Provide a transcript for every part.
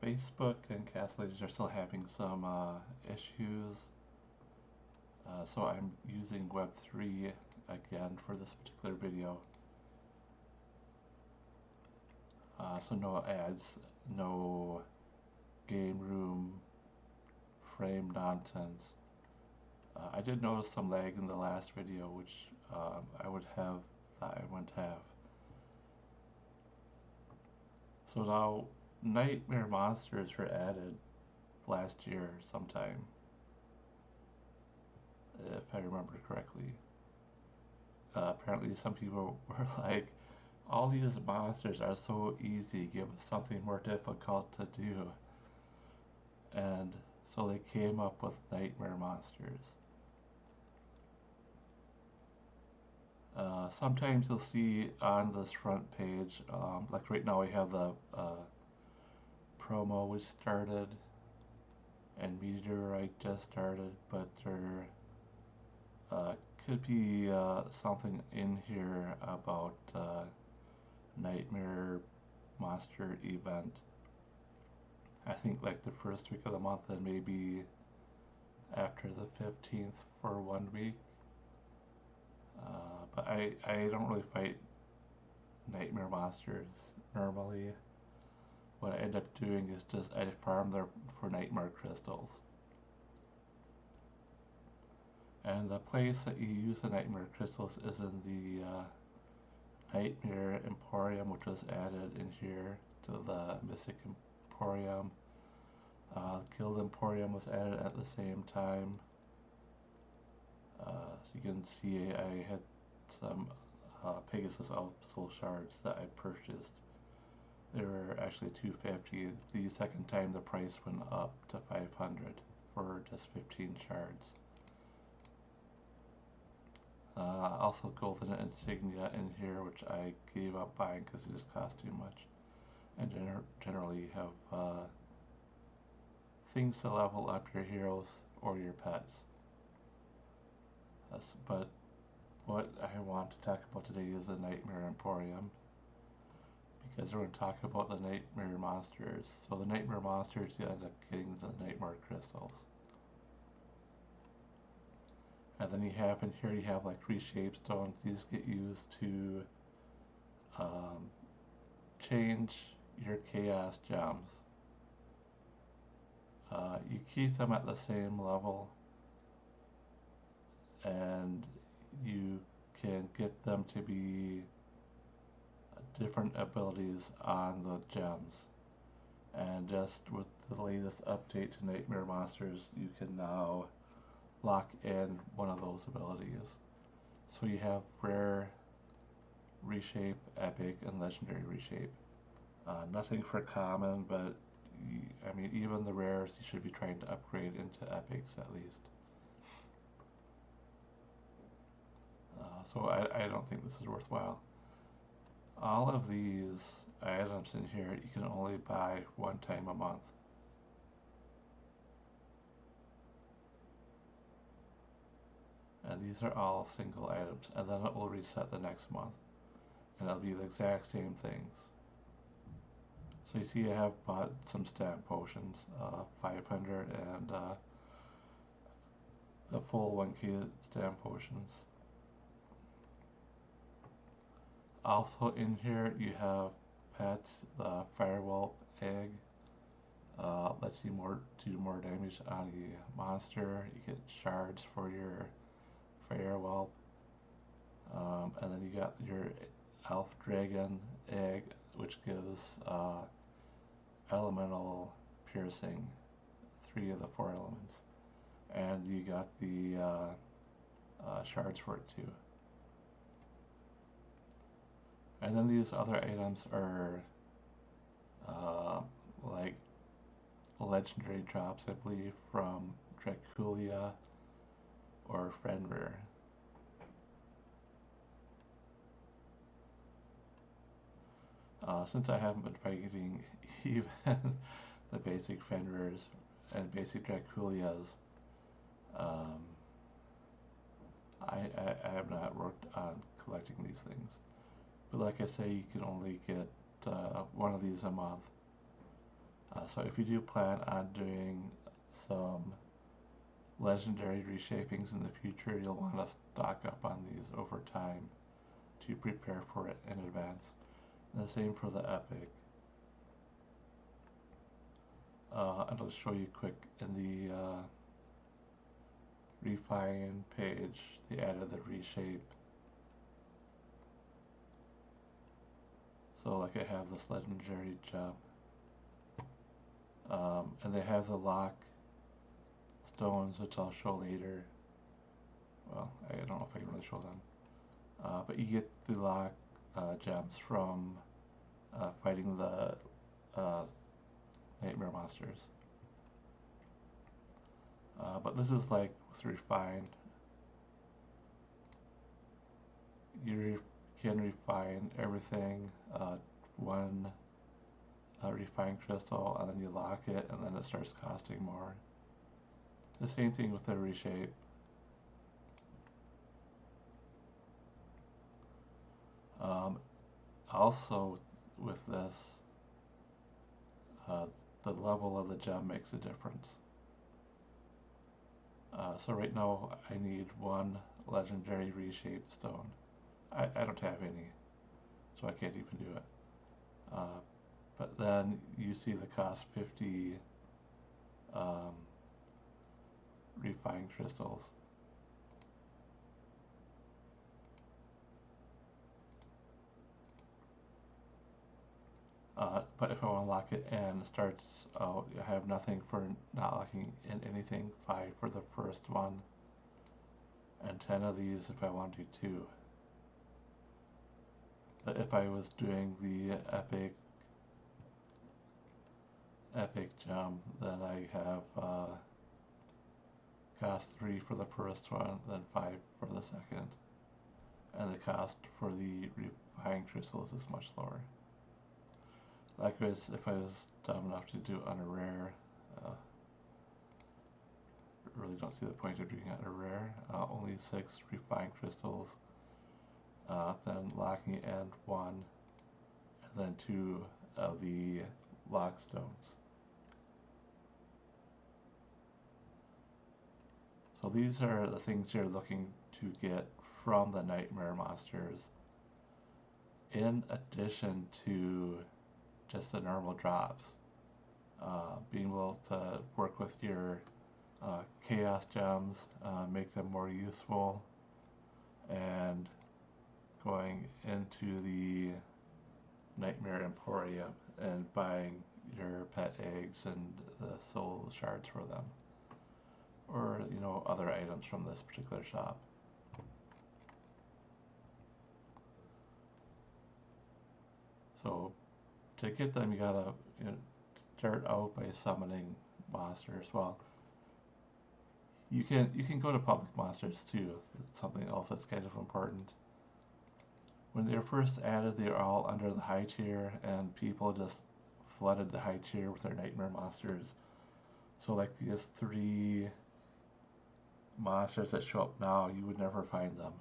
Facebook and Castle Legends are still having some issues, so I'm using Web3 again for this particular video. So no ads, no game room frame nonsense. I did notice some lag in the last video, which I would have thought I wouldn't have. So now nightmare monsters were added last year sometime, if I remember correctly. Apparently some people were like, all these monsters are so easy, give us something more difficult to do. And so they came up with nightmare monsters. Sometimes you'll see on this front page, like right now we have the promo which started and Meteorite just started, but there could be something in here about Nightmare Monster event. I think like the first week of the month and maybe after the 15th for 1 week. But I don't really fight nightmare monsters normally. What I end up doing is just I farm them for nightmare crystals. And the place that you use the nightmare crystals is in the Nightmare Emporium, which was added in here to the Mystic Emporium. Guild Emporium was added at the same time. So you can see I had some Pegasus Soul Shards that I purchased. They were actually $250. The second time the price went up to $500 for just 15 shards. Also golden insignia in here, which I gave up buying because it just cost too much. And generally have things to level up your heroes or your pets. But what I want to talk about today is the Nightmare Emporium, because we're going to talk about the Nightmare Monsters. So the Nightmare Monsters, you end up getting the Nightmare Crystals. And then you have in here, you have like reshaped stones. These get used to change your chaos gems. You keep them at the same level, and you can get them to be different abilities on the gems. And just with the latest update to Nightmare Monsters, you can now lock in one of those abilities. So you have rare, reshape, epic, and legendary reshape. Nothing for common, but I mean, even the rares you should be trying to upgrade into epics at least. So I don't think this is worthwhile. All of these items in here you can only buy one time a month. And these are all single items, and then it will reset the next month, and it'll be the exact same things. So you see I have bought some stamp potions, 500 and the full 1k stamp potions. Also in here you have pets, the firewall egg, lets you do more damage on the monster. You get shards for your firewall, and then you got your elf dragon egg, which gives elemental piercing, 3 of the 4 elements, and you got the shards for it too. And then these other items are like legendary drops, I believe, from Draculia or Fenrir. Since I haven't been fighting even the basic Fenrirs and basic Draculias, I have not worked on collecting these things. But like I say, you can only get one of these a month. So if you do plan on doing some legendary reshapings in the future, you'll want to stock up on these over time to prepare for it in advance. And the same for the epic. I'll show you quick in the refine page, they added the reshape. So like I have this legendary jump, and they have the lock stones, which I'll show later. Well, I don't know if I can really show them, but you get the lock gems from fighting the nightmare monsters. But this is like with refine. You can refine everything, one refined crystal, and then you lock it, and then it starts costing more. The same thing with the reshape. Also, with this, the level of the gem makes a difference. So right now I need one legendary reshaped stone. I don't have any, so I can't even do it. But then you see the cost 50 refined crystals. But if I want to lock it in, it starts out, I have nothing for not locking in anything, 5 for the first one, and 10 of these if I want to do 2. But if I was doing the epic gem, then I have cost 3 for the first one, then 5 for the second, and the cost for the refined crystals is much lower. Likewise, if I was dumb enough to do it on a rare, really don't see the point of doing it on a rare. Only 6 refined crystals, then locking in 1, and then 2 of the lock stones. So these are the things you're looking to get from the nightmare monsters, in addition to just the normal drops. Being able to work with your chaos gems, make them more useful, and going into the Nightmare Emporium and buying your pet eggs and the soul shards for them, or other items from this particular shop. So to get them, you gotta start out by summoning monsters. Well, you can go to public monsters too. It's something else that's kind of important. When they were first added, they were all under the high tier, and people just flooded the high tier with their nightmare monsters. So like these 3 monsters that show up now, you would never find them,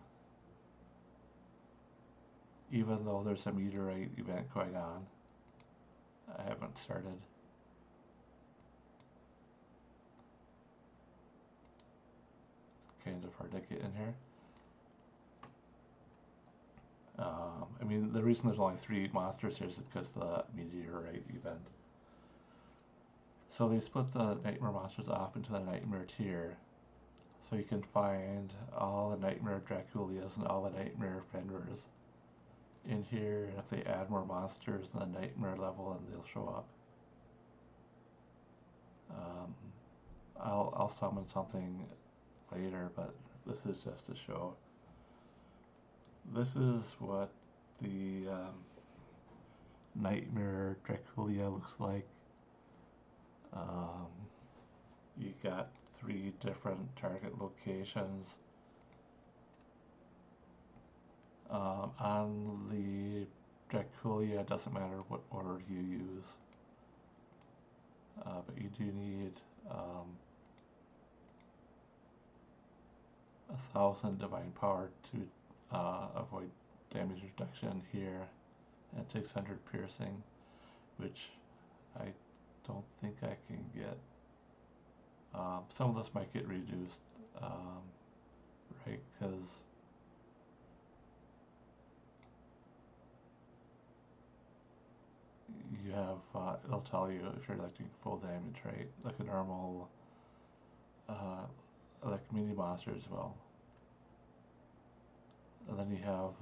even though there's a meteorite event going on. I haven't started. It's kind of hard to get in here. I mean, the reason there's only 3 monsters here is because of the meteorite event. So they split the nightmare monsters off into the nightmare tier, so you can find all the nightmare Draculias and all the nightmare Fenrirs in here. And if they add more monsters in the nightmare level, then they'll show up. I'll summon something later, but this is just to show. This is what the nightmare Draculia looks like. You got 3 different target locations. On the Draculia, it doesn't matter what order you use, but you do need 1,000 divine power to avoid damage reduction here, and 600 piercing, which I don't think I can get. Some of this might get reduced, right? Because you have, it'll tell you if you're like doing full damage, right? Like a normal, like mini monster as well. And then you have,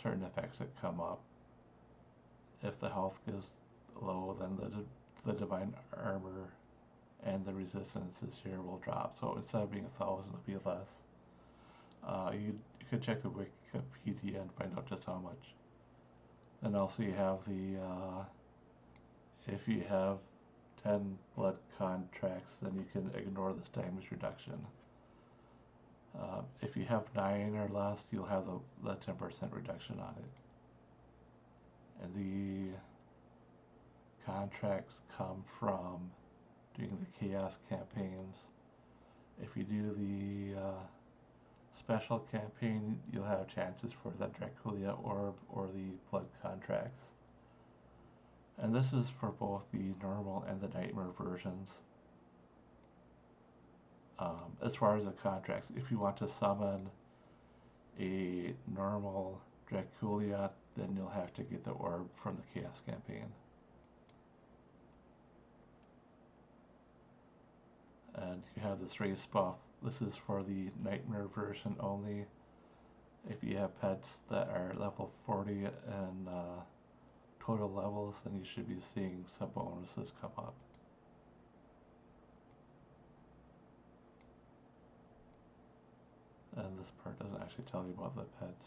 certain effects that come up. If the health is low, then the divine armor and the resistances here will drop. So instead of being 1,000, it'll be less. You could check the Wikipedia and find out just how much. Then also you have the, if you have 10 blood contracts, then you can ignore this damage reduction. If you have 9 or less, you'll have the 10% reduction on it. And the contracts come from doing the chaos campaigns. If you do the special campaign, you'll have chances for the Draculia orb or the blood contracts. And this is for both the normal and the nightmare versions. As far as the contracts, if you want to summon a normal Draculia, then you'll have to get the orb from the chaos campaign. And you have this race buff. This is for the nightmare version only. If you have pets that are level 40 and total levels, then you should be seeing some bonuses come up. And this part doesn't actually tell you about the pets.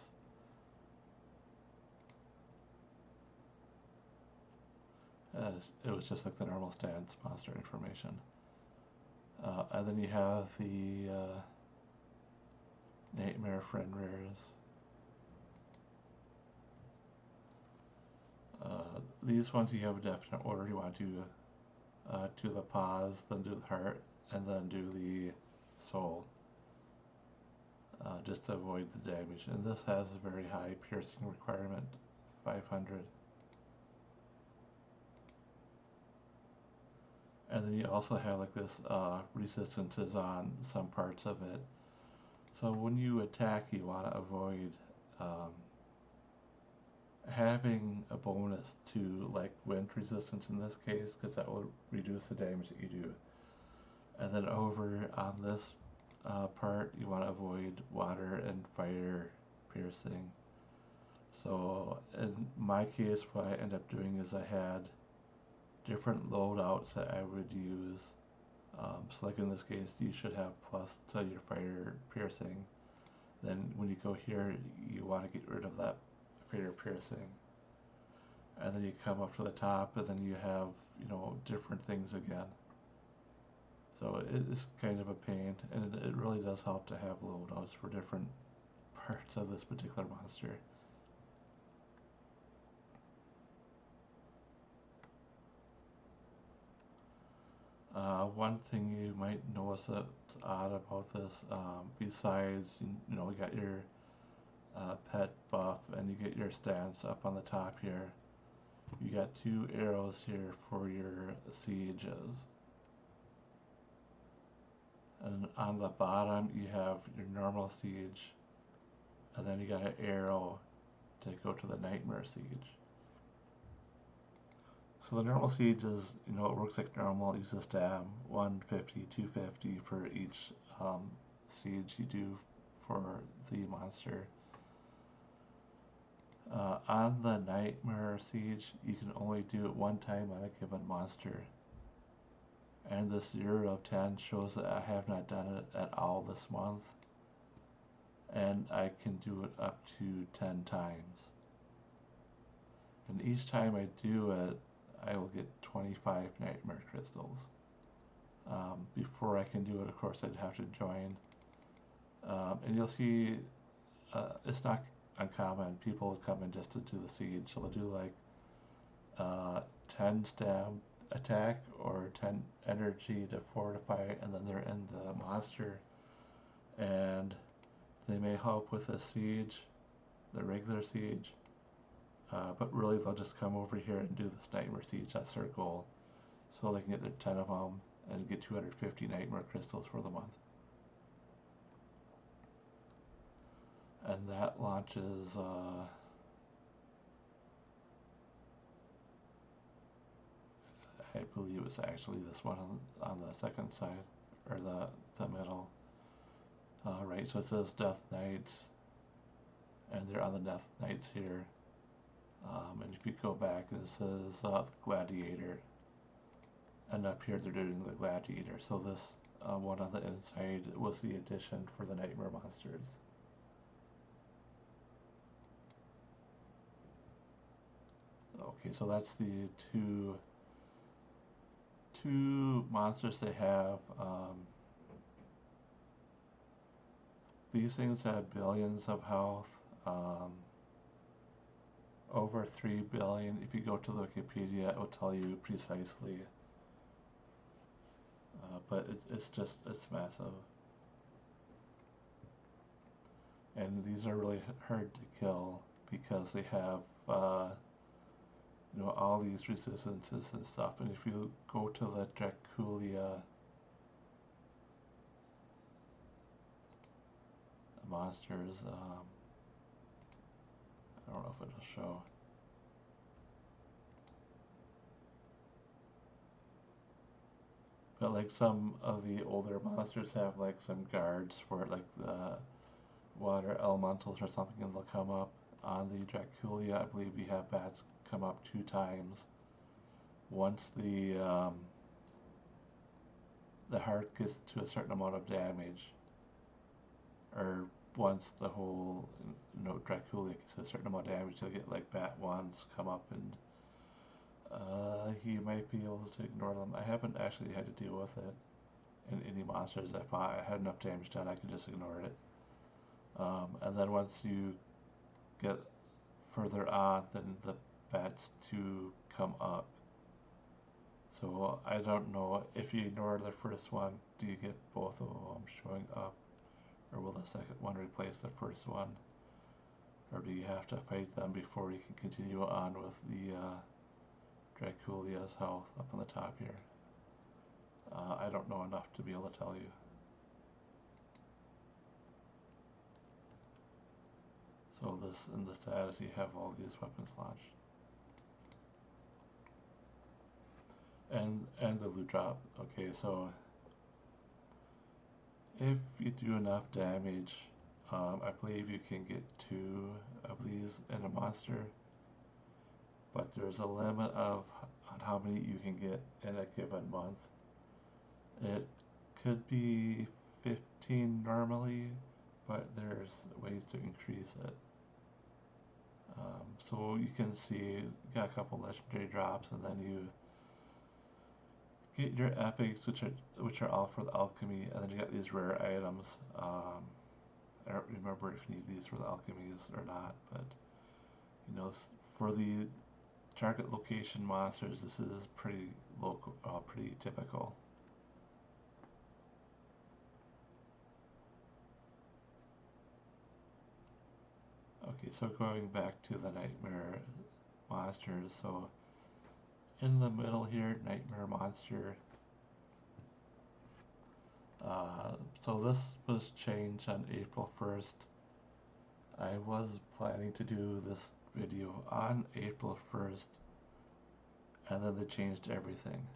It was just like the normal stance monster information. And then you have the Nightmare Friend Rares. These ones you have a definite order. You want to do the paws, then do the heart, and then do the soul. Just to avoid the damage. And this has a very high piercing requirement, 500. And then you also have like this resistances on some parts of it. So when you attack, you want to avoid having a bonus to like wind resistance in this case, because that will reduce the damage that you do. And then over on this part, you want to avoid water and fire piercing. So in my case, what I end up doing is I had different loadouts that I would use. So like in this case, you should have plus to your fire piercing. Then when you go here, you want to get rid of that fire piercing. And then you come up to the top, and then you have, different things again. So it is kind of a pain, and it really does help to have loadouts for different parts of this particular monster. One thing you might notice that's odd about this, besides, you got your pet buff and you get your stance up on the top here, you got 2 arrows here for your sieges. And on the bottom you have your normal siege, and then you got an arrow to go to the nightmare siege. So the normal siege is, it works like normal. It uses stam 150, 250 for each siege you do for the monster. On the nightmare siege, you can only do it one time on a given monster. And this 0 of 10 shows that I have not done it at all this month. And I can do it up to 10 times. And each time I do it, I will get 25 nightmare crystals. Before I can do it, of course, I'd have to join. And you'll see, it's not uncommon. People come in just to do the siege. So they'll do like 10 stam attack or 10 energy to fortify, and then they're in the monster. And they may help with the siege, the regular siege. But really they'll just come over here and do this Nightmare Siege. That's their goal. So they can get their 10 of them and get 250 Nightmare Crystals for the month. And that launches I believe it's actually this one on the second side, or the middle. Right, so it says Death Knights, and they're on the Death Knights here. And if you go back, it says Gladiator, and up here they're doing the Gladiator. So this one on the inside was the addition for the Nightmare Monsters. Okay, so that's the two monsters they have. These things have billions of health. Over 3 billion. If you go to the Wikipedia, it will tell you precisely. But it's massive. And these are really hard to kill because they have all these resistances and stuff. And if you go to the Draculia monsters, I don't know if it'll show. But like some of the older monsters have like some guards for it, like the water elementals or something, and they'll come up. On the Draculia, I believe we have bats come up 2 times. Once the heart gets to a certain amount of damage, or once the whole Draculia gets to a certain amount of damage, you'll get like bat ones come up, and he might be able to ignore them. I haven't actually had to deal with it in any monsters I fought. I had enough damage done, I could just ignore it. And then once you get further on, then the bats to come up. So I don't know, if you ignore the first one, do you get both of them showing up? Or will the second one replace the first one? Or do you have to fight them before you can continue on with the Draculia's health up on the top here? I don't know enough to be able to tell you. So this, in the status, you have all these weapons launched. And the loot drop. Okay, so if you do enough damage, I believe you can get 2 of these in a monster, but there's a limit on how many you can get in a given month. It could be 15 normally, but there's ways to increase it. So you can see you got a couple legendary drops, and then you get your epics, which are all for the alchemy, and then you got these rare items. I don't remember if you need these for the alchemies or not, but for the target location monsters, this is pretty local, pretty typical. Okay, so going back to the Nightmare monsters, so in the middle here, Nightmare Monster. So this was changed on April 1st. I was planning to do this video on April 1st, and then they changed everything.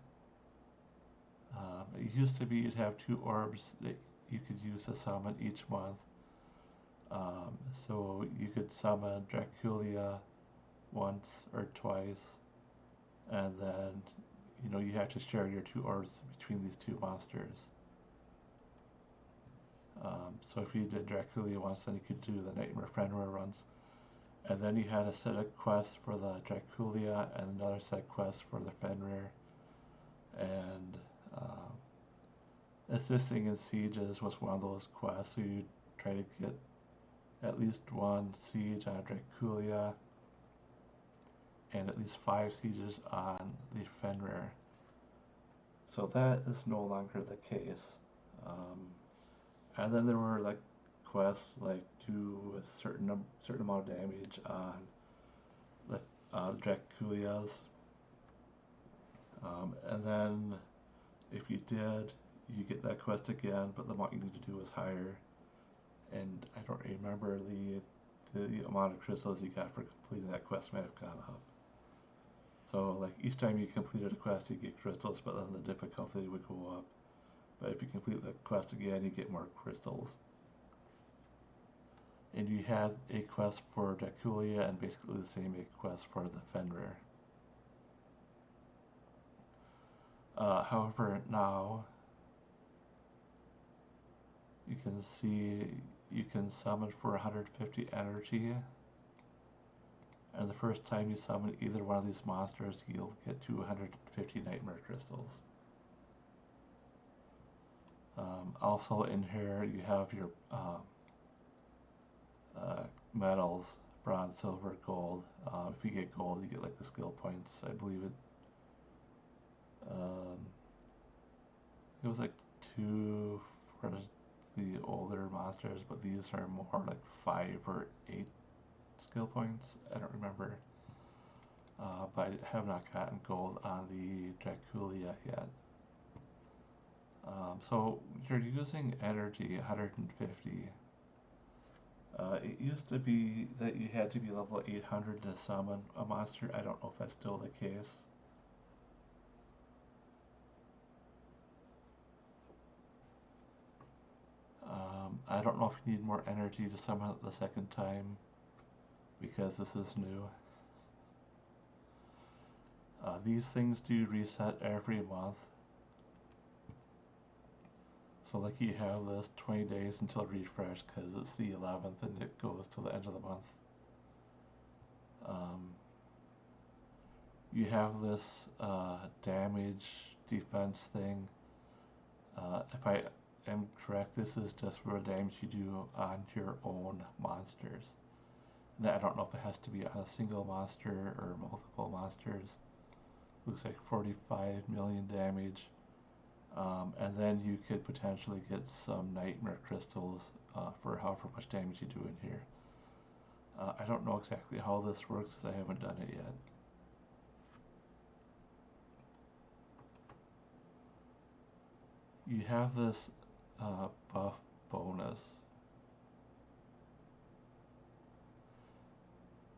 It used to be you'd have 2 orbs that you could use to summon each month. So you could summon Draculia once or twice, and then you have to share your 2 orbs between these 2 monsters. So if you did Draculia once, then you could do the Nightmare Fenrir runs, and then you had a set of quests for the Draculia and another set of quests for the Fenrir, and assisting in sieges was one of those quests. So you try to get at least 1 siege on Draculia and at least 5 sieges on the Fenrir. So that is no longer the case. And then there were like quests like do a certain amount of damage on the Draculias. And then if you did, you get that quest again, but the amount you need to do is higher. And I don't remember the amount of crystals you got for completing that quest might have gone up. So like each time you completed a quest you get crystals, but then the difficulty would go up. But if you complete the quest again you get more crystals. And you had a quest for Draculia and basically the same quest for the Fenrir. However, now you can see you can summon for 150 energy, and the first time you summon either one of these monsters you'll get 250 nightmare crystals. Also in here you have your metals, bronze, silver, gold. If you get gold you get like the skill points, I believe it was like 2 for the older monsters, but these are more like 5 or 8 skill points. I don't remember. But I have not gotten gold on the Draculia yet. So you're using energy 150. It used to be that you had to be level 800 to summon a monster. I don't know if that's still the case. I don't know if you need more energy to summon it the second time because this is new. These things do reset every month. So like you have this 20 days until refresh because it's the 11th and it goes till the end of the month. You have this damage defense thing. If I am correct, this is just for damage you do on your own monsters. And I don't know if it has to be on a single monster or multiple monsters. Looks like 45 million damage. And then you could potentially get some nightmare crystals for however much damage you do in here. I don't know exactly how this works because I haven't done it yet. You have this buff bonus.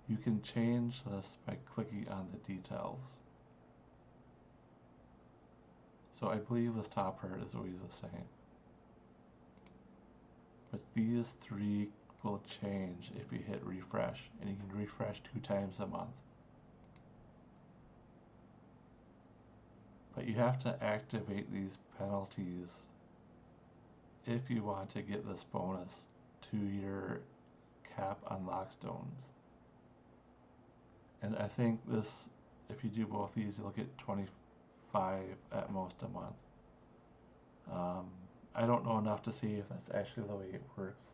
You can change this by clicking on the details. So I believe this top part is always the same. But these 3 will change if you hit refresh, and you can refresh 2 times a month. But you have to activate these penalties if you want to get this bonus to your cap on lockstones. And I think this, if you do both these, you'll get 25 at most a month. I don't know enough to see if that's actually the way it works,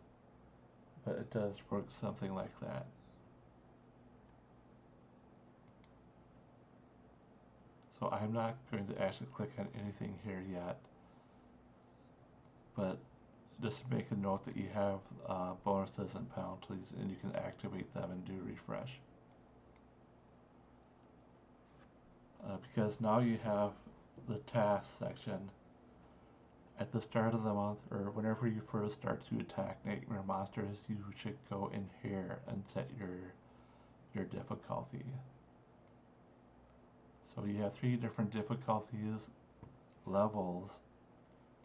but it does work something like that. So I'm not going to actually click on anything here yet, but just make a note that you have bonuses and penalties and you can activate them and do refresh. Because now you have the task section. At the start of the month, or whenever you first start to attack nightmare monsters, you should go in here and set your difficulty. So you have 3 different difficulties, levels,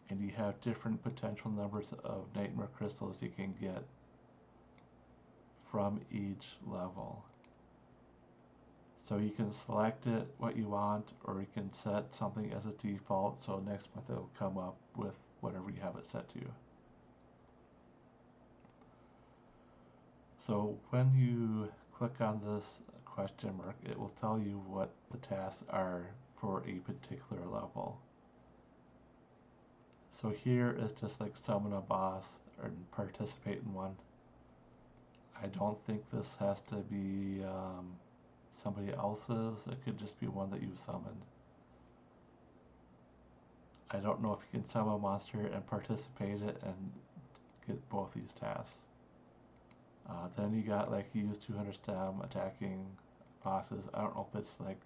and you have different potential numbers of nightmare crystals you can get from each level. So you can select it what you want, or you can set something as a default so next month it'll come up with whatever you have it set to. So when you click on this question mark, it will tell you what the tasks are for a particular level. So here is just like summon a boss or participate in one. I don't think this has to be somebody else's. It could just be one that you've summoned. I don't know if you can summon a monster and participate it and get both these tasks. Then you got like use 200 stam attacking bosses. I don't know if it's like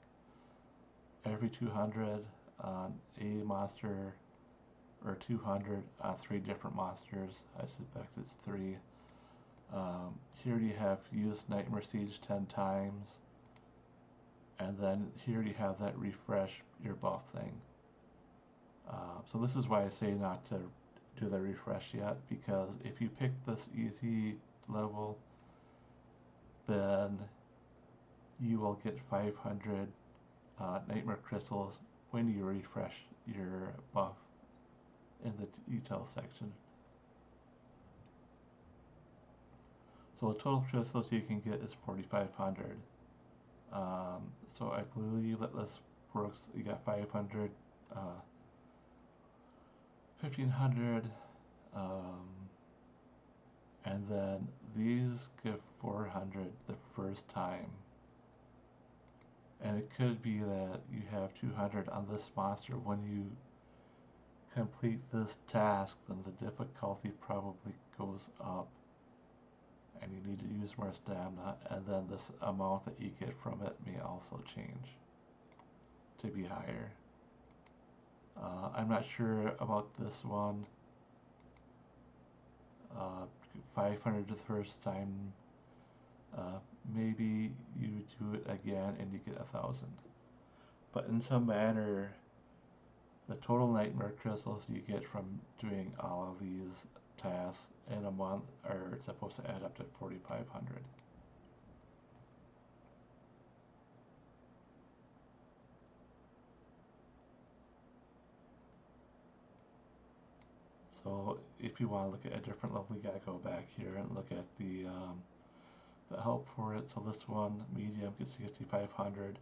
every 200 on a monster or 200 on 3 different monsters. I suspect it's 3. Here you have use Nightmare Siege 10 times, and then here you have that refresh your buff thing. So this is why I say not to do the refresh yet, because if you pick this easy level, then you will get 500 Nightmare Crystals when you refresh your buff in the detail section. So the total crystals you can get is 4,500. So I believe that this works. You got 500, 1,500, and then these give 400 the first time. And it could be that you have 200 on this monster. When you complete this task, then the difficulty probably goes up, and you need to use more stamina, and then this amount that you get from it may also change to be higher. I'm not sure about this one. 500 the first time. Maybe you do it again and you get 1,000. But in some manner, the total Nightmare Crystals you get from doing all of these tasks in a month are supposed to add up to 4,500. So if you want to look at a different level, you gotta go back here and look at the help for it. So this one, medium, gets 6,500.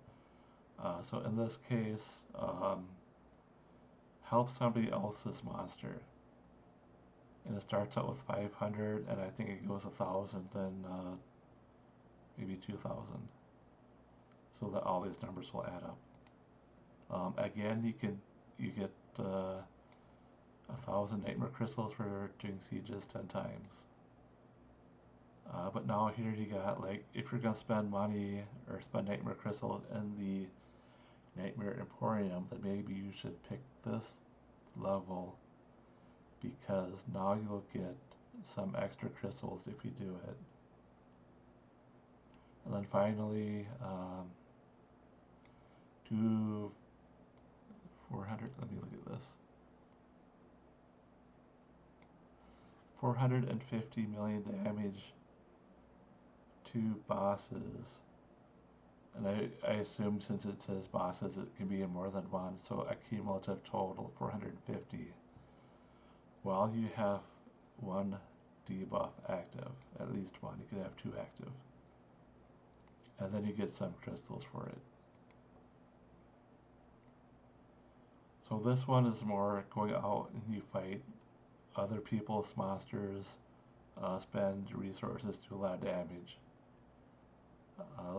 So in this case, help somebody else's monster. And it starts out with 500, and I think it goes 1,000, then maybe 2,000. So that all these numbers will add up. Again, you get 1,000 Nightmare Crystals for doing sieges 10 times. But now here you got, like, if you're gonna spend money or spend Nightmare Crystals in the Nightmare Emporium, then maybe you should pick this level, because now you'll get some extra crystals if you do it. And then finally, do 400, let me look at this. 450 million damage to bosses. And I assume since it says bosses, it can be in more than one, so a cumulative total 450. While you have one debuff active, at least one, you could have 2 active. And then you get some crystals for it. So this one is more going out and you fight other people's monsters, spend resources to a lot of damage.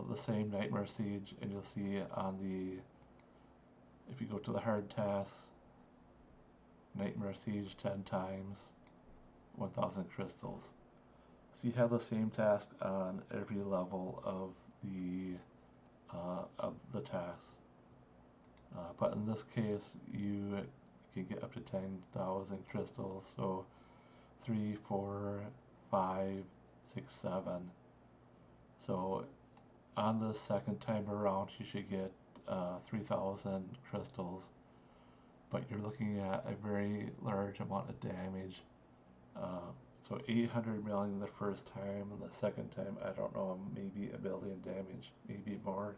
The same Nightmare Siege, and you'll see on the, if you go to the hard tasks, Nightmare Siege 10 times, 1,000 crystals. So you have the same task on every level of the task. But in this case, you can get up to 10,000 crystals, so 3, 4, 5, 6, 7. So on the second time around, you should get 3,000 crystals, but you're looking at a very large amount of damage. So 800 million the first time, and the second time, I don't know, maybe 1 billion damage, maybe more.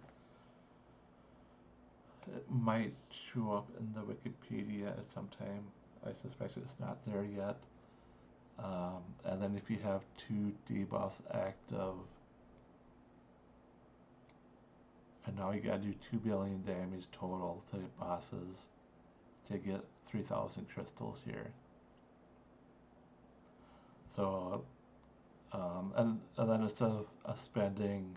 It might show up in the Wikipedia at some time. I suspect it's not there yet. And then if you have 2 debuffs active, and now you gotta do 2 billion damage total to bosses to get 3,000 crystals here. So, and then instead of spending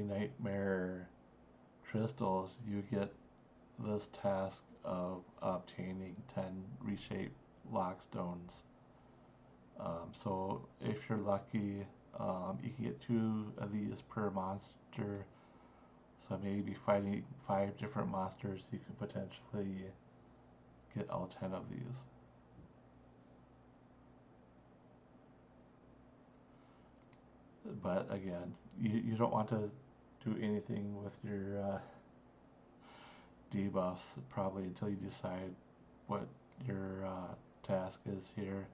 Nightmare Crystals, you get this task of obtaining 10 reshaped lockstones. So if you're lucky, you can get 2 of these per monster. So maybe fighting 5 different monsters, you could potentially get all 10 of these. But again, you don't want to do anything with your debuffs probably until you decide what your task is here.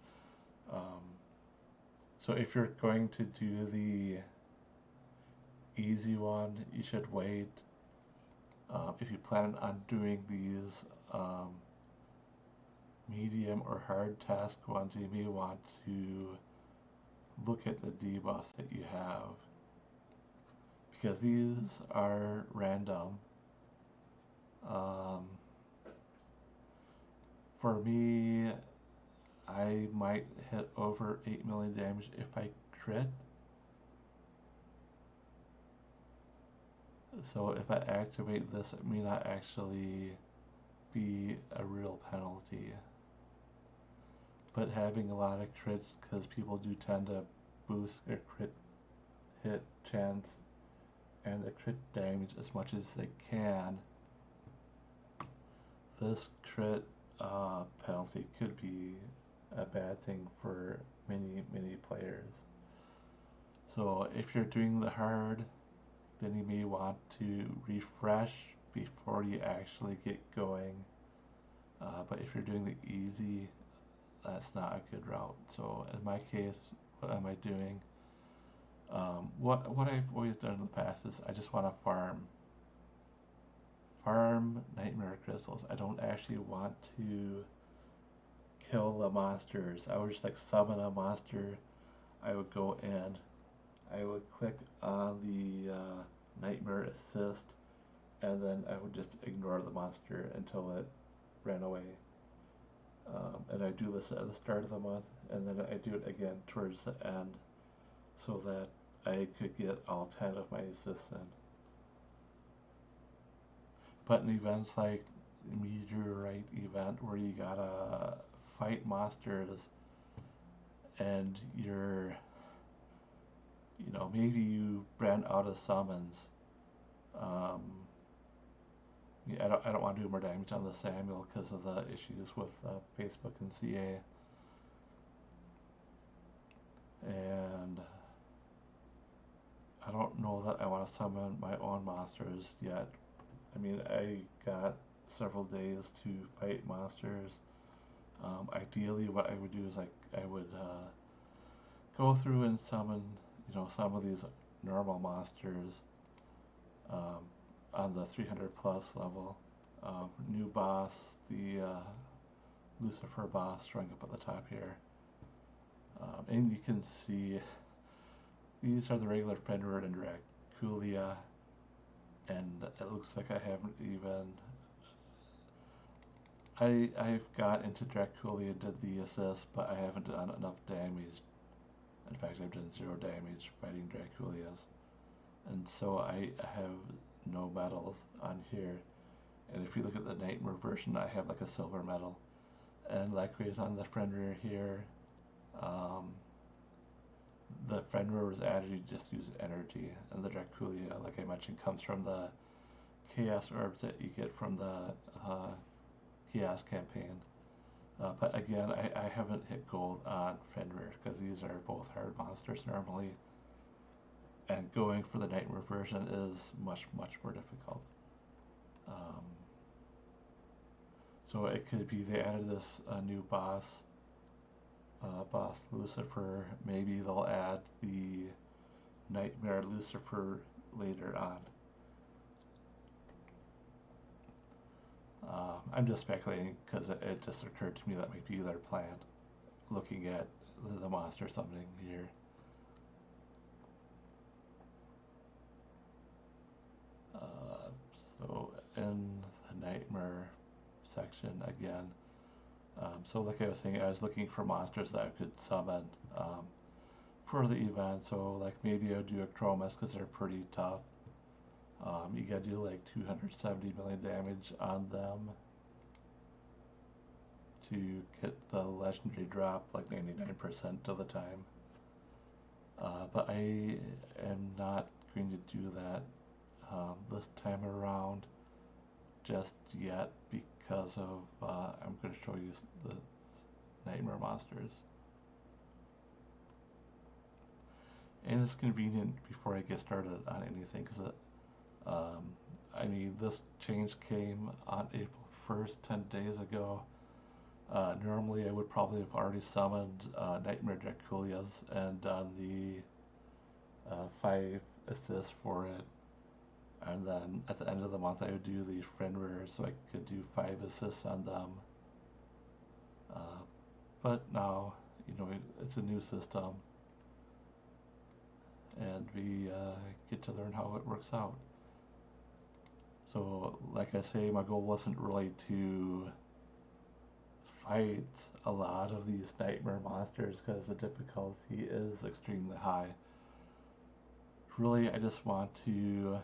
So if you're going to do the easy one, you should wait. If you plan on doing these medium or hard task ones, you may want to look at the debuffs that you have, because these are random. For me, I might hit over 8 million damage if I crit. So if I activate this, it may not actually be a real penalty. But having a lot of crits, because people do tend to boost their crit hit chance and the crit damage as much as they can, this crit penalty could be a bad thing for many players. So if you're doing the hard, then you may want to refresh before you actually get going. But if you're doing the easy, that's not a good route. So in my case, what am I doing? What I've always done in the past is I just want to farm nightmare crystals. I don't actually want to kill the monsters. I would just like summon a monster. I would go in, I would click on the nightmare assist, and then I would just ignore the monster until it ran away. And I do this at the start of the month, and then I do it again towards the end, so that I could get all 10 of my assists in. But in events like the meteorite event, where you gotta fight monsters and maybe you ran out of summons. Yeah, I don't want to do more damage on the Samuel because of the issues with Facebook and CA. And I don't know that I want to summon my own monsters yet. I mean, I got several days to fight monsters. Ideally, what I would do is I would go through and summon, some of these normal monsters on the 300 plus level. New boss, the Lucifer boss, showing up at the top here. And you can see these are the regular Fenrir and Draculia, and it looks like I haven't even. I've got into Draculia and did the assist, but I haven't done enough damage. In fact, I've done 0 damage fighting Draculias, and so I have no medals on here. And if you look at the Nightmare version, I have like a silver medal. And likewise on the Fenrir here, the Fenrir was added, you just use energy, and the Draculia, like I mentioned, comes from the Chaos Orbs that you get from the Chaos campaign. But again, I haven't hit gold on Fenrir, because these are both hard monsters normally, and going for the Nightmare version is much more difficult. So it could be they added this new boss Lucifer. Maybe they'll add the Nightmare Lucifer later on. I'm just speculating because it just occurred to me that might be their plan, looking at the monster summoning here. So in the Nightmare section again, so like I was saying, I was looking for monsters that I could summon for the event. So like maybe I would do a Chromus because they're pretty tough. You gotta do like 270 million damage on them to get the legendary drop like 99% of the time. But I am not going to do that this time around just yet because of I'm going to show you the nightmare monsters. And it's convenient before I get started on anything because I mean, this change came on April 1st, 10 days ago. Normally I would probably have already summoned Nightmare Draculias and done the 5 assists for it. And then at the end of the month I would do the friend rares so I could do 5 assists on them. But now, you know, it's a new system. And we get to learn how it works out. So, like I say, my goal wasn't really to fight a lot of these nightmare monsters because the difficulty is extremely high. Really, I just want to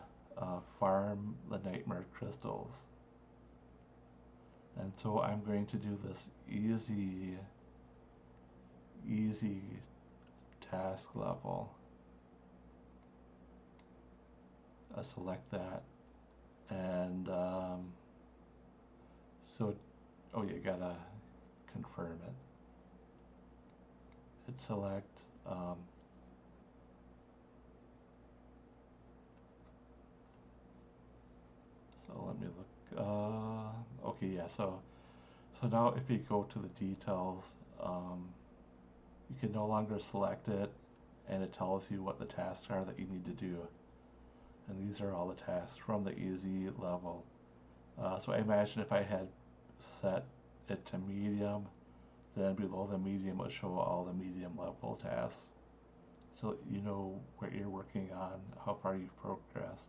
farm the nightmare crystals. And so I'm going to do this easy task level. Select that, and so, oh, you gotta confirm it. Hit select. So let me look. Okay, yeah. So now if you go to the details, you can no longer select it, and it tells you what the tasks are that you need to do. And these are all the tasks from the easy level. So I imagine if I had set it to medium, then below the medium would show all the medium level tasks. So you know what you're working on, how far you've progressed.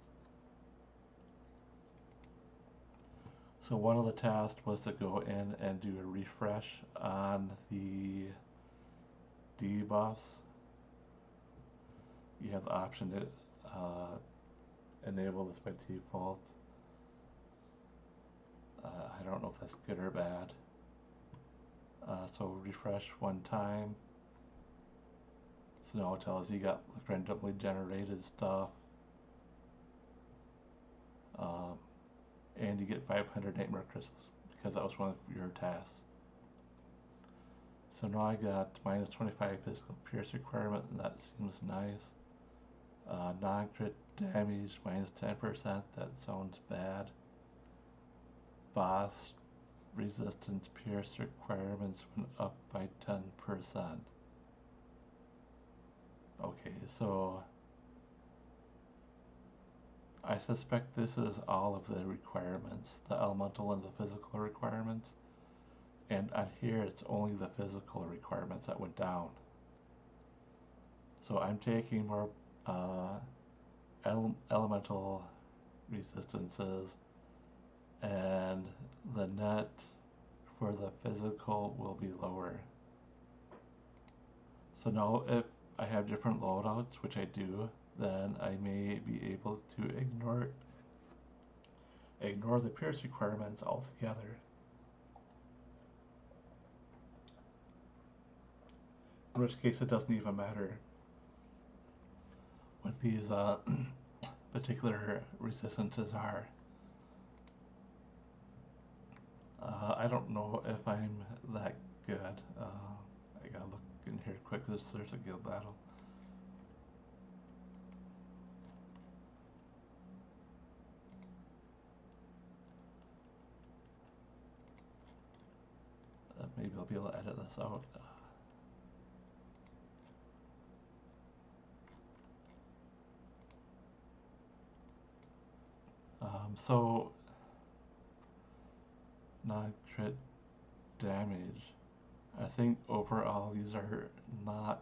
So one of the tasks was to go in and do a refresh on the debuffs. You have the option to enable this by default. I don't know if that's good or bad. So refresh one time. So now it tells you got randomly generated stuff. And you get 500 nightmare crystals because that was one of your tasks. So now I got minus 25 physical pierce requirement, and that seems nice. Non-crit damage minus 10%, that sounds bad. Boss resistance pierce requirements went up by 10%. Okay, so I suspect this is all of the requirements, the elemental and the physical requirements. And on here it's only the physical requirements that went down. So I'm taking more elemental resistances, and the net for the physical will be lower. So now if I have different loadouts, which I do, then I may be able to ignore the pierce requirements altogether. In which case it doesn't even matter what these particular resistances are. I don't know if I'm that good. I gotta look in here quick. There's a guild battle. Maybe I'll be able to edit this out. So non-crit damage. I think overall these are not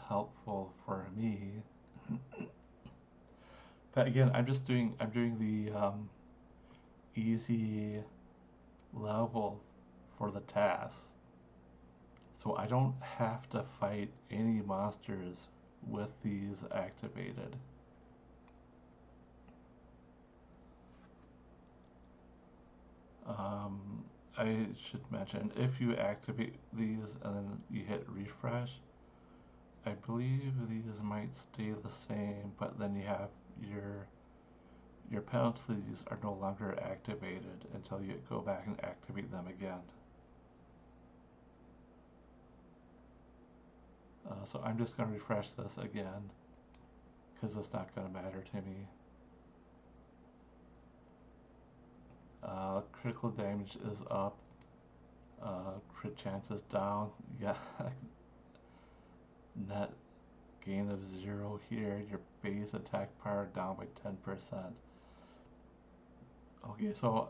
helpful for me. But again, I'm doing the easy level for the task. So I don't have to fight any monsters with these activated. I should mention, if you activate these and then you hit refresh, I believe these might stay the same, but then you have your penalties are no longer activated until you go back and activate them again. So I'm just going to refresh this again because it's not going to matter to me. Critical damage is up. Crit chance is down. Yeah, net gain of 0 here. Your base attack power down by 10%. Okay, so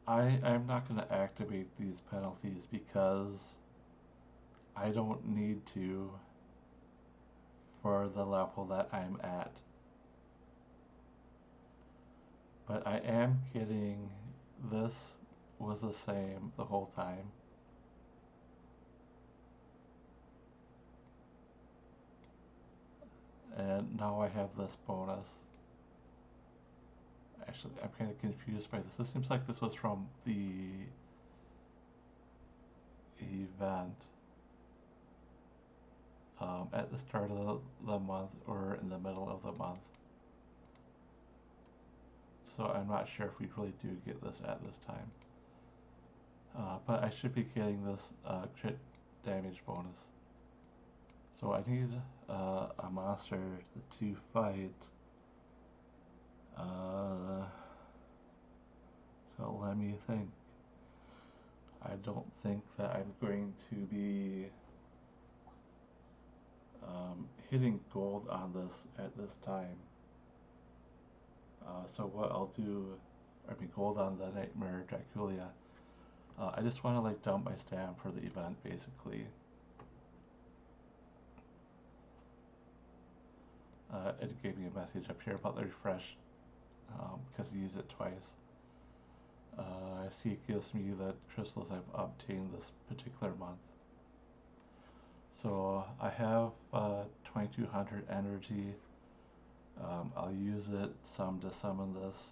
I'm not going to activate these penalties because I don't need to for the level that I'm at. But I am getting, this was the same the whole time. And now I have this bonus. Actually, I'm kind of confused by this. This seems like this was from the event at the start of the month or in the middle of the month. So I'm not sure if we really do get this at this time. But I should be getting this crit damage bonus. So I need a monster to fight. So let me think. I don't think that I'm going to be hitting gold on this at this time. So what I'll do, I mean gold on the Nightmare Draculia. I just want to like dump my stamp for the event basically. It gave me a message up here about the refresh because I used it twice. I see it gives me the crystals I've obtained this particular month. So I have 2200 energy. I'll use it some to summon this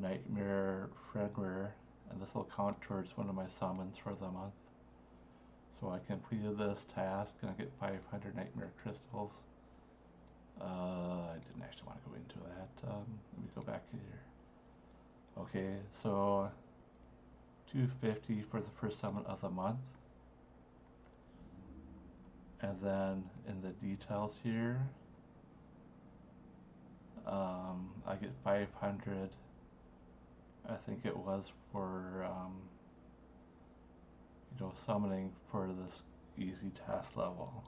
Nightmare Fredware, and this will count towards one of my summons for the month. So I completed this task and I get 500 Nightmare Crystals. I didn't actually want to go into that. Let me go back here. Okay, so 250 for the first summon of the month. And then in the details here, I get 500, I think it was for, summoning for this easy task level.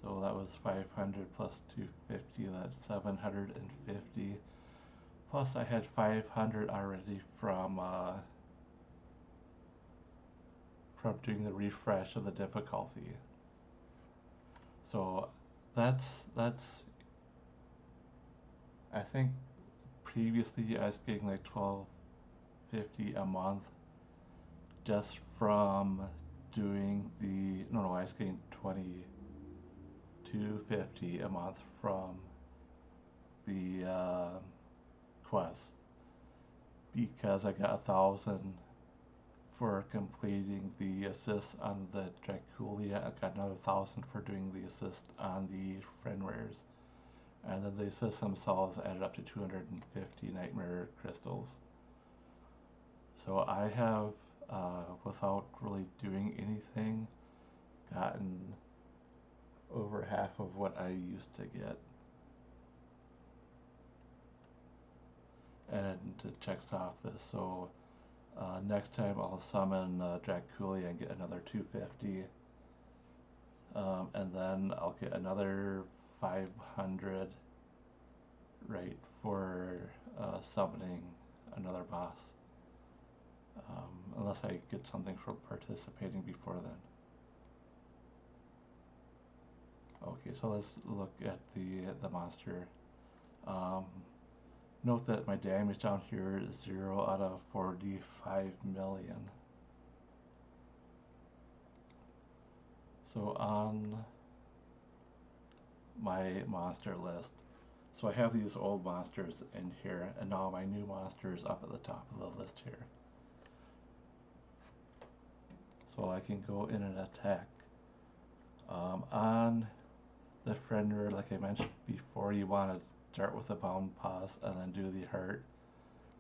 So that was 500 plus 250, that's 750. Plus I had 500 already from doing the refresh of the difficulty. So that's I think previously I was getting like $12.50 a month just from doing the I was getting $22.50 a month from the quest because I got 1,000 for completing the assist on the Draculia. I got another 1,000 for doing the assist on the Friendwares. And then the assists themselves added up to 250 Nightmare Crystals. So I have, without really doing anything, gotten over half of what I used to get. And it checks off this, so next time I'll summon Draculia and get another 250. And then I'll get another 500 right for summoning another boss. Unless I get something for participating before then. Okay, so let's look at the monster. Note that my damage down here is 0 out of 45 million. So on my monster list, So I have these old monsters in here, and now my new monster is up at the top of the list here. So I can go in and attack. On the friender, like I mentioned before, you want to start with the bound paws and then do the heart,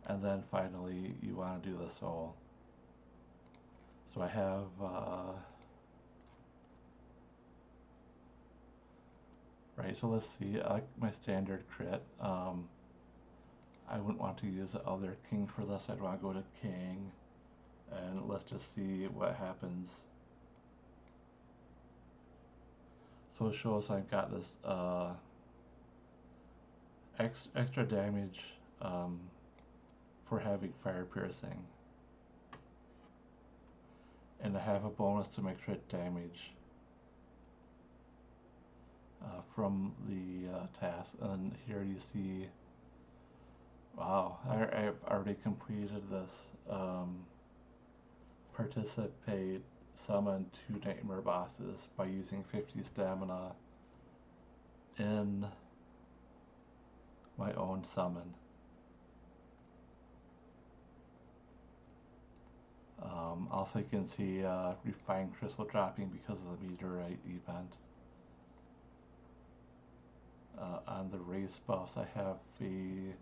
and then finally you want to do the soul. So I have right, so let's see, I like my standard crit. I wouldn't want to use the other king for this. I'd want to go to king, and let's just see what happens. So it shows I've got this extra damage for having fire piercing, and I have a bonus to my crit damage from the task. And then here you see, wow, I've already completed this participate summon 2 nightmare bosses by using 50 stamina in my own summon. Also you can see refined crystal dropping because of the meteorite event. On the race buffs, I have a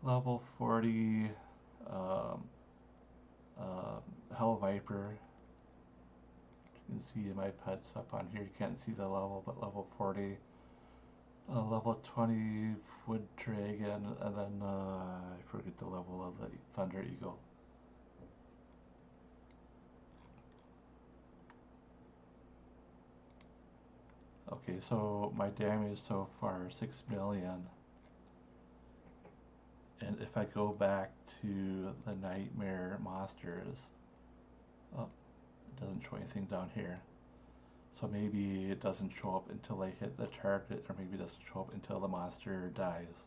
level 40 Hell Viper. You can see my pets up on here. You can't see the level, but level 40. Level 20 Wood Dragon, and then I forget the level of the Thunder Eagle. Okay, so my damage so far 6 million. And if I go back to the Nightmare Monsters, oh, it doesn't show anything down here. So maybe it doesn't show up until I hit the target, or maybe it doesn't show up until the monster dies.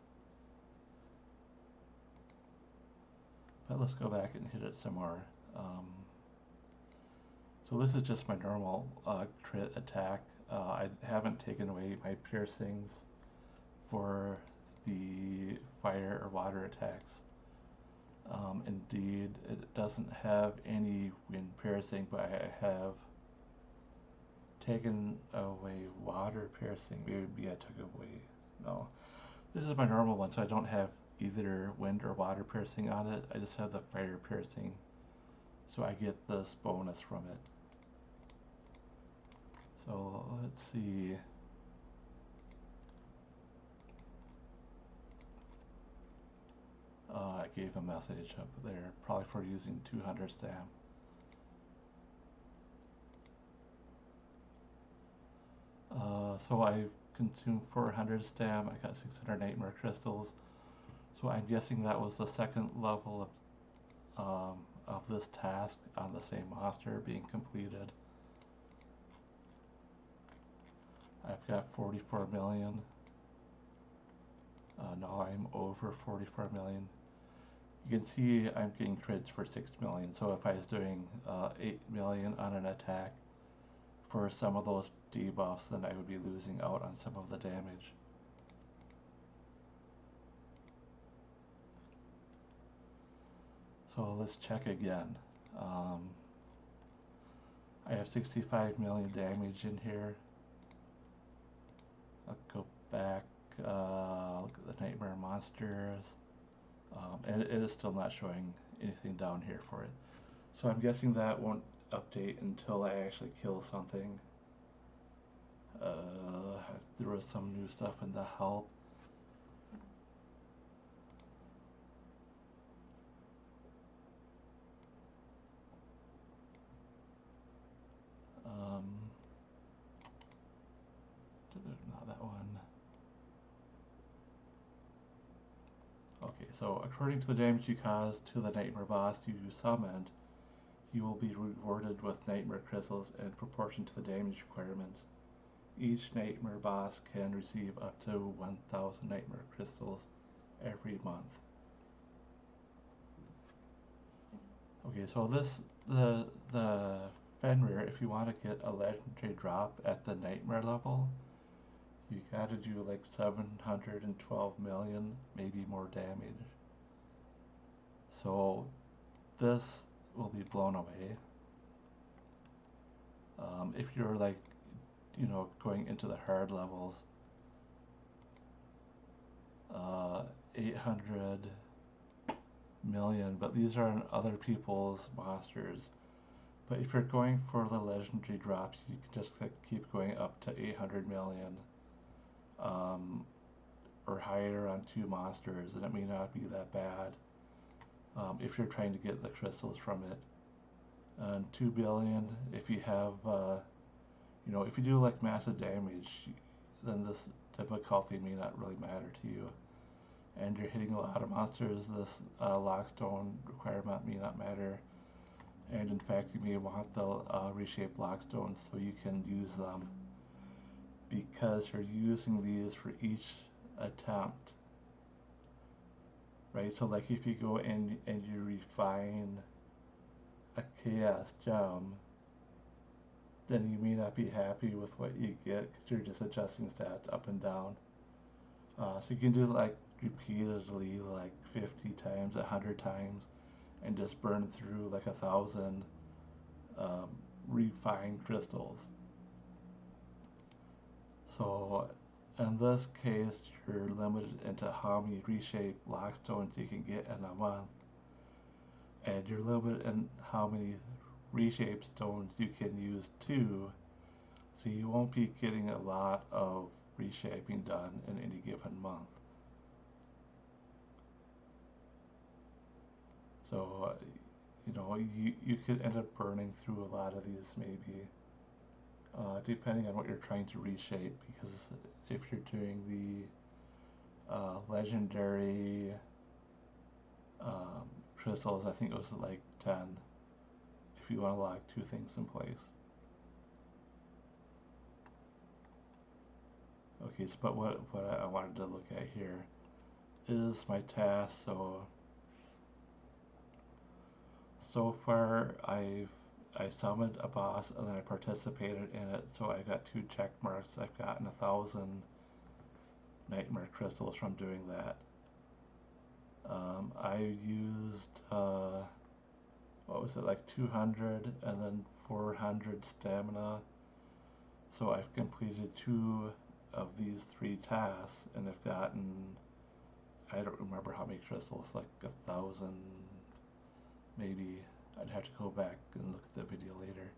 But let's go back and hit it some more. So this is just my normal crit attack. I haven't taken away my piercings for the fire or water attacks. Indeed, it doesn't have any wind piercing, but I have taken away water piercing. Maybe I took away, no. This is my normal one, so I don't have either wind or water piercing on it. I just have the fire piercing, so I get this bonus from it. So let's see. I gave a message up there, probably for using 200 stam. So I consumed 400 stam, I got 600 nightmare crystals. So I'm guessing that was the second level of this task on the same monster being completed. I've got 44 million. Now I'm over 44 million. You can see I'm getting crits for 6 million. So if I was doing 8 million on an attack for some of those debuffs, then I would be losing out on some of the damage. So let's check again. I have 65 million damage in here. I'll go back, look at the Nightmare Monsters, and it is still not showing anything down here for it. So I'm guessing that won't update until I actually kill something. There was some new stuff in the help. Not that one. Okay, so according to the damage you caused to the Nightmare boss you summoned, you will be rewarded with Nightmare crystals in proportion to the damage requirements. Each Nightmare boss can receive up to 1,000 Nightmare crystals every month. Okay, so the Fenrir, if you want to get a legendary drop at the Nightmare level, you gotta do like 712 million, maybe more damage. So this will be blown away. If you're like, going into the hard levels, 800 million, but these are other people's monsters. But if you're going for the legendary drops, you can just keep going up to 800 million, or higher on 2 monsters, and it may not be that bad if you're trying to get the crystals from it. And 2 billion, if you have, if you do like massive damage, then this difficulty may not really matter to you. And you're hitting a lot of monsters, this lockstone requirement may not matter. And in fact, you may want the reshaped lockstones so you can use them, because you're using these for each attempt. Right, so like if you go in and you refine a chaos gem, then you may not be happy with what you get because you're just adjusting stats up and down. So you can do like repeatedly, like 50 times, 100 times, and just burn through like 1,000 refined crystals. So in this case, you're limited into how many reshaped lockstones you can get in a month, and you're limited in how many reshaped stones you can use too, so you won't be getting a lot of reshaping done in any given month. So, you could end up burning through a lot of these maybe, depending on what you're trying to reshape, because if you're doing the legendary crystals, I think it was like 10 if you want to lock 2 things in place. Okay, so but what I wanted to look at here is my task. So far I summoned a boss and then I participated in it, so I got 2 check marks. I've gotten 1,000 nightmare crystals from doing that. I used what was it, like 200 and then 400 stamina. So I've completed 2 of these 3 tasks and I've gotten, I don't remember how many crystals, like 1,000 maybe. I'd have to go back and look at the video later.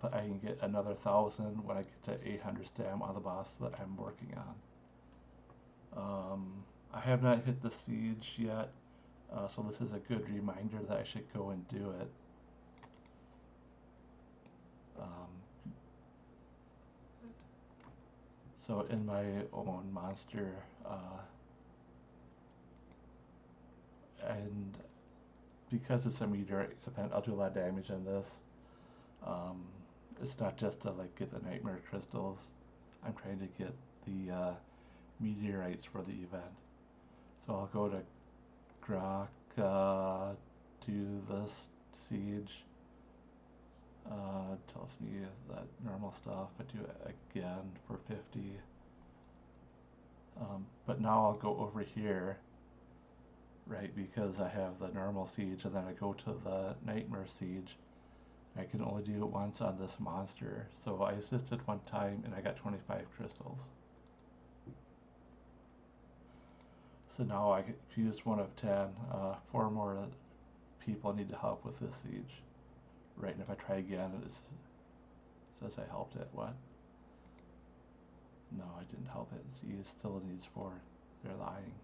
But I can get another 1,000 when I get to 800 stam on the boss that I'm working on. I have not hit the siege yet, so this is a good reminder that I should go and do it. So in my own monster, and because it's a meteorite event, I'll do a lot of damage on this. It's not just to like get the nightmare crystals. I'm trying to get the meteorites for the event. So I'll go to Grok, do this siege. Tells me that normal stuff. I do it again for 50. But now I'll go over here, right, because I have the normal siege, and then I go to the nightmare siege. I can only do it once on this monster, so I assisted one time and I got 25 crystals. So now I fused 1 of 10. 4 more people need to help with this siege. Right, and if I try again, it says I helped it. What? No, I didn't help it. See, it still needs 4. They're lying.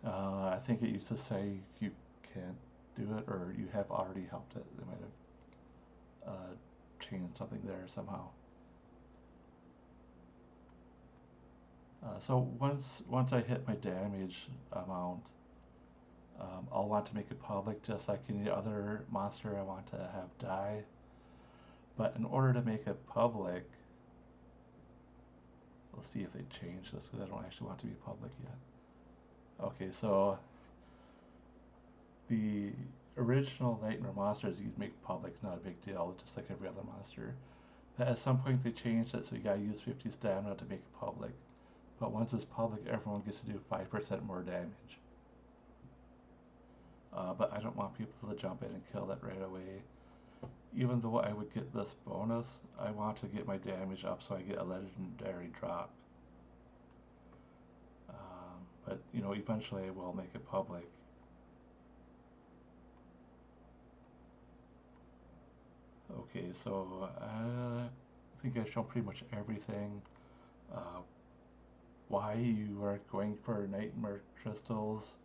I think it used to say you can't do it, or you have already helped it. They might have changed something there somehow. So once I hit my damage amount, I'll want to make it public, just like any other monster I want to have die. But in order to make it public, let's see if they change this, because I don't actually want to be public yet. Okay, so the original nightmare monsters you'd make public, not a big deal, just like every other monster. But at some point they changed it, so you gotta use 50 stamina to make it public. But once it's public, everyone gets to do 5% more damage. But I don't want people to jump in and kill it right away. Even though I would get this bonus, I want to get my damage up so I get a legendary drop. But you know, eventually I will make it public. Okay, so I think I've shown pretty much everything. Uh, why you are going for nightmare crystals.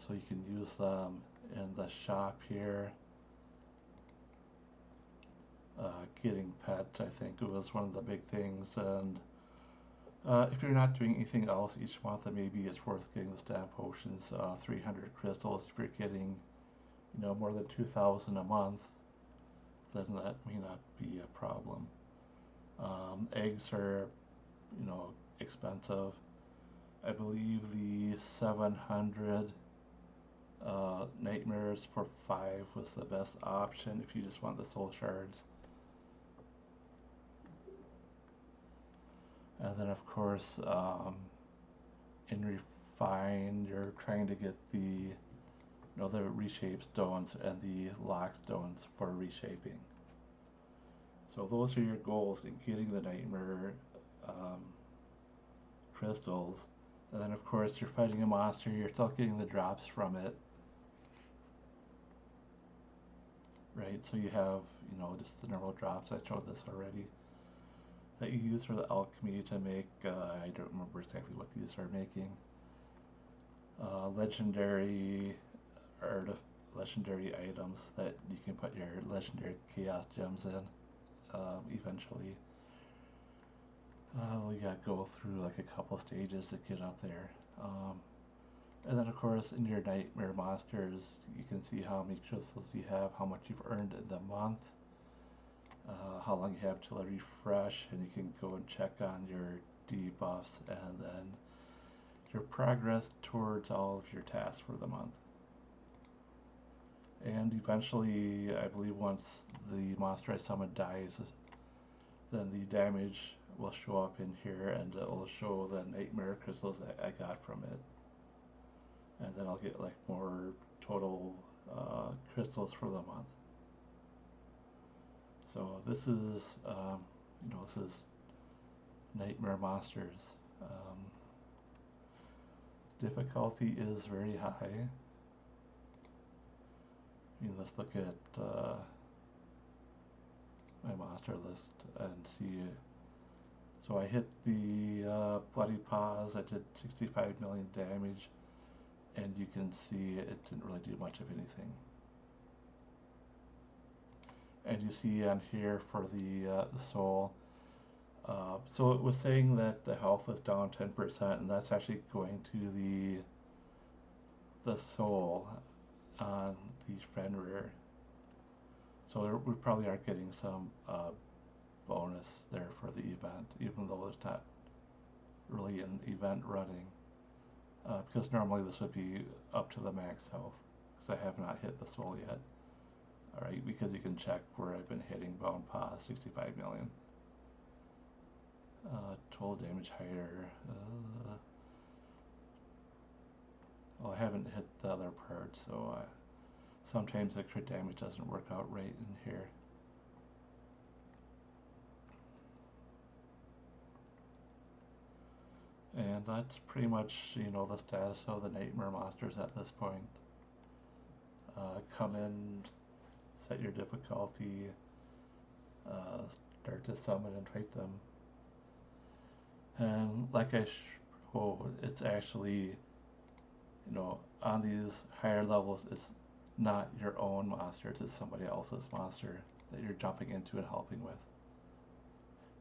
So you can use them in the shop here. Getting pets, I think, was one of the big things, and if you're not doing anything else each month, then maybe it's worth getting the stamp potions. 300 crystals. If you're getting, you know, more than 2,000 a month, then that may not be a problem. Eggs are, you know, expensive. I believe the 700 nightmares for 5 was the best option if you just want the soul shards. And then of course, in refine, you're trying to get the, you know, the reshape stones and the lock stones for reshaping. So those are your goals in getting the nightmare crystals. And then of course you're fighting a monster, you're still getting the drops from it. Right, so you have, you know, just the normal drops, I showed this already, that you use for the alchemy to make, I don't remember exactly what these are making. Legendary items that you can put your legendary chaos gems in eventually. We gotta go through like a couple stages to get up there. And then of course in your nightmare monsters you can see how many crystals you have, how much you've earned in the month, how long you have till a refresh, and you can go and check on your debuffs and then your progress towards all of your tasks for the month. And eventually, I believe once the monster I summoned dies, then the damage will show up in here and it will show the nightmare crystals that I got from it. And then I'll get like more total crystals for the month. So this is, you know, this is Nightmare Monsters. Difficulty is very high. Let's look at my monster list and see. So I hit the Bloody Paws, I did 65 million damage, and you can see it didn't really do much of anything. And you see on here for the soul, so it was saying that the health is down 10%, and that's actually going to the soul on the Fenrir. So we probably are getting some bonus there for the event, even though there's not really an event running. Because normally this would be up to the max health, because I have not hit the soul yet. Alright, because you can check where I've been hitting Bone Paw, 65 million. Total damage higher. Well, I haven't hit the other part, so sometimes the crit damage doesn't work out right in here. And that's pretty much, you know, the status of the Nightmare Monsters at this point. Come in, set your difficulty, start to summon and fight them. And like I showed, it's actually, you know, on these higher levels, it's not your own monster, it's somebody else's monster that you're jumping into and helping with.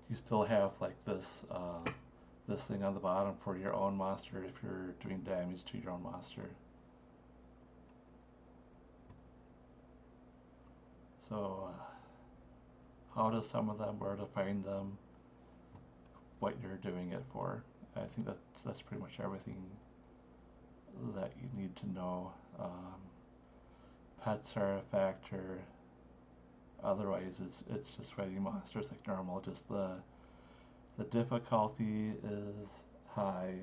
You still have like this this thing on the bottom for your own monster if you're doing damage to your own monster. So how to summon them, where to find them, what you're doing it for. I think that's pretty much everything that you need to know. Pets are a factor. Otherwise, it's just fighting monsters like normal. Just the difficulty is high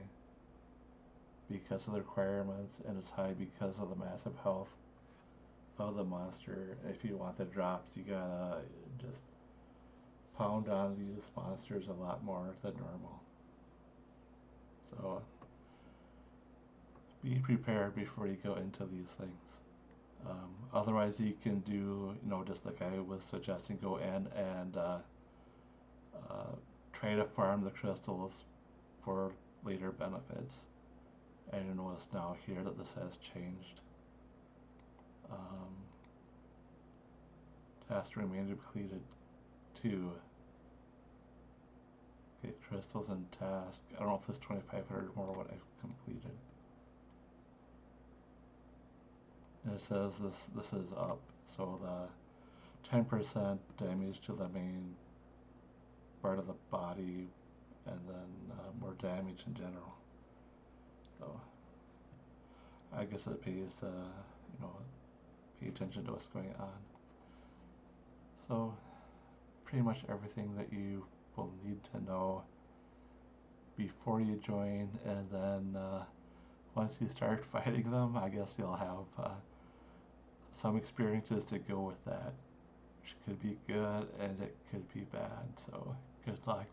because of the requirements, and it's high because of the massive health of the monster. If you want the drops, you gotta just pound on these monsters a lot more than normal. So be prepared before you go into these things. Otherwise, you can do, just like I was suggesting, go in and try to farm the crystals for later benefits. And you notice now here that this has changed. Task remain completed 2. Okay, crystals and task. I don't know if this 2,500 more what I've completed. And it says this is up, so the 10% damage to the main part of the body, and then more damage in general. So I guess it pays to pay attention to what's going on. So pretty much everything that you will need to know before you join, and then once you start fighting them, I guess you'll have some experiences to go with that, which could be good and it could be bad. So good luck.